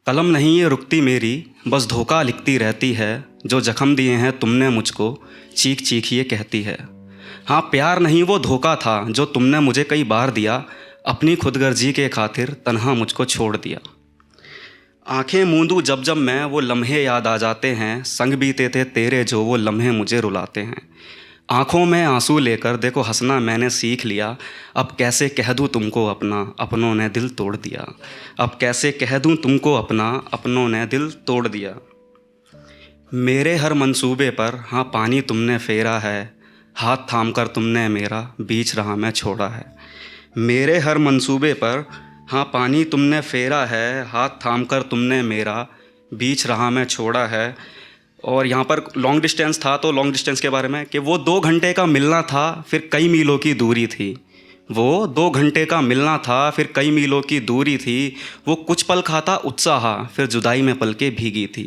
कलम नहीं ये रुकती मेरी, बस धोखा लिखती रहती है। जो जख्म दिए हैं तुमने मुझको, चीख चीख ये कहती है। हाँ, प्यार नहीं वो धोखा था जो तुमने मुझे कई बार दिया। अपनी खुदगर्जी के खातिर तन्हा मुझको छोड़ दिया। आंखें मूंदूं जब जब मैं, वो लम्हे याद आ जाते हैं। संग बीते थे तेरे जो वो लम्हे मुझे रुलाते हैं। आंखों में आंसू लेकर देखो हंसना मैंने सीख लिया। अब कैसे कह दूँ तुमको अपना, अपनों ने दिल तोड़ दिया। अब कैसे कह दूँ तुमको अपना, अपनों ने दिल तोड़ दिया। मेरे हर मंसूबे पर हाँ पानी तुमने फेरा है। हाथ थाम कर तुमने मेरा बीच राह में छोड़ा है। मेरे हर मंसूबे पर हाँ पानी तुमने फेरा है। हाथ थाम कर तुमने मेरा बीच राह में छोड़ा है। और यहाँ पर लॉन्ग डिस्टेंस था, तो लॉन्ग डिस्टेंस के बारे में कि वो 2 घंटे का मिलना था, फिर कई मीलों की दूरी थी। वो 2 घंटे का मिलना था, फिर कई मीलों की दूरी थी। वो कुछ पल खाता उत्साह, फिर जुदाई में पलकें भीगी थी।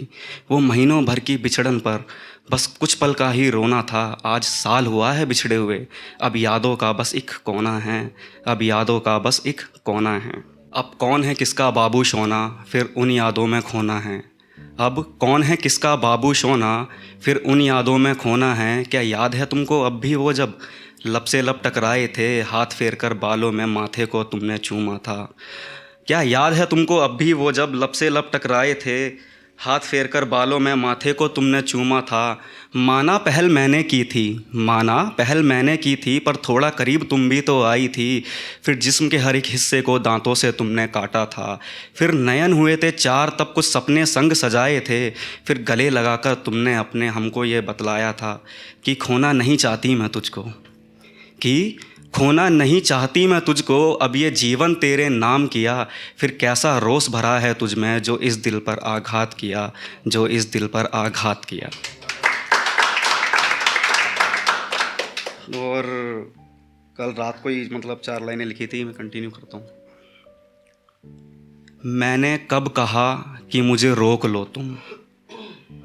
वो महीनों भर की बिछड़न पर बस कुछ पल का ही रोना था। आज साल हुआ है बिछड़े हुए, अब यादों का बस एक कोना है। अब यादों का बस एक कोना है। अब कौन है किसका बाबू सोना, फिर उन यादों में खोना है। अब कौन है किसका बाबू सोना, फिर उन यादों में खोना है। क्या याद है तुमको अब भी वो जब लब से लब टकराए थे। हाथ फेर कर बालों में माथे को तुमने चूमा था। क्या याद है तुमको अब भी वो जब लब से लब टकराए थे। हाथ फेर कर बालों में माथे को तुमने चूमा था। माना पहल मैंने की थी, माना पहल मैंने की थी, पर थोड़ा करीब तुम भी तो आई थी। फिर जिस्म के हर एक हिस्से को दांतों से तुमने काटा था। फिर नयन हुए थे चार, तब कुछ सपने संग सजाए थे। फिर गले लगाकर तुमने अपने हमको ये बतलाया था कि खोना नहीं चाहती मैं तुझको, कि खोना नहीं चाहती मैं तुझको। अब ये जीवन तेरे नाम किया। फिर कैसा रोष भरा है तुझ में जो इस दिल पर आघात किया, जो इस दिल पर आघात किया। और कल रात को ही मतलब 4 लाइनें लिखी थी, मैं कंटिन्यू करता हूँ। मैंने कब कहा कि मुझे रोक लो तुम,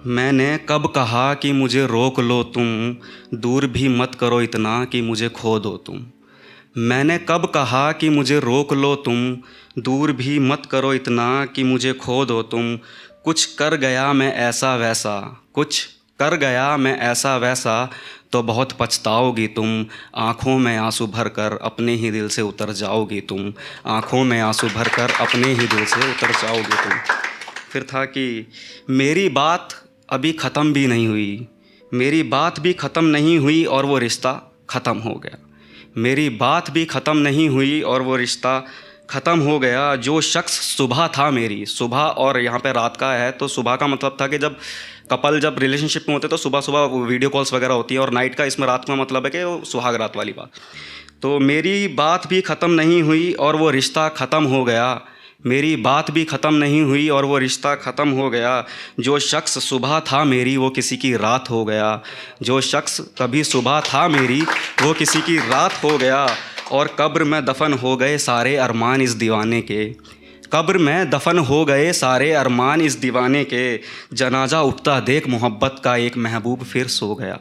मैंने कब कहा कि मुझे रोक लो तुम। दूर भी मत करो इतना कि मुझे खो दो तुम। मैंने कब कहा कि मुझे रोक लो तुम। दूर भी मत करो इतना कि मुझे खो दो तुम। कुछ कर गया मैं ऐसा वैसा, कुछ कर गया मैं ऐसा वैसा, तो बहुत पछताओगी तुम। आँखों में आंसू भर कर अपने ही दिल से उतर जाओगी तुम। आँखों में आंसू भर कर अपने ही दिल से उतर जाओगी तुम। फिर था कि मेरी बात अभी ख़त्म भी नहीं हुई, मेरी बात भी ख़त्म नहीं हुई और वो रिश्ता ख़त्म हो गया। मेरी बात भी ख़त्म नहीं हुई और वो रिश्ता ख़त्म हो गया। जो शख्स सुबह था मेरी, सुबह और यहाँ पे रात का है, तो सुबह का मतलब था कि जब कपल जब रिलेशनशिप में होते तो सुबह सुबह वीडियो कॉल्स वगैरह होती हैं, और नाइट का इसमें रात का मतलब है कि वो सुहाग रात वाली बात। तो मेरी बात भी ख़त्म नहीं हुई और वो रिश्ता ख़त्म हो गया। मेरी बात भी ख़त्म नहीं हुई और वो रिश्ता ख़त्म हो गया। जो शख्स सुबह था मेरी वो किसी की रात हो गया। जो शख्स कभी सुबह था मेरी वो किसी की रात हो गया। और कब्र में दफन हो गए सारे अरमान इस दीवाने के। कब्र में दफन हो गए सारे अरमान इस दीवाने के। जनाजा उठता देख मोहब्बत का एक महबूब फिर सो गया।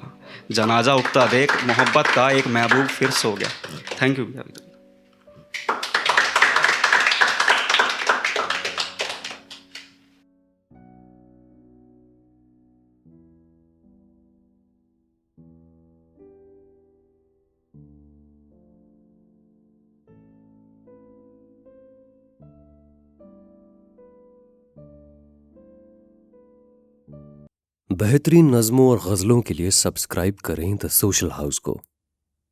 जनाजा उठता देख मोहब्बत का एक महबूब फिर सो गया। Thank you. बेहतरीन नज़्मों और गज़लों के लिए सब्सक्राइब करें द सोशल हाउस को।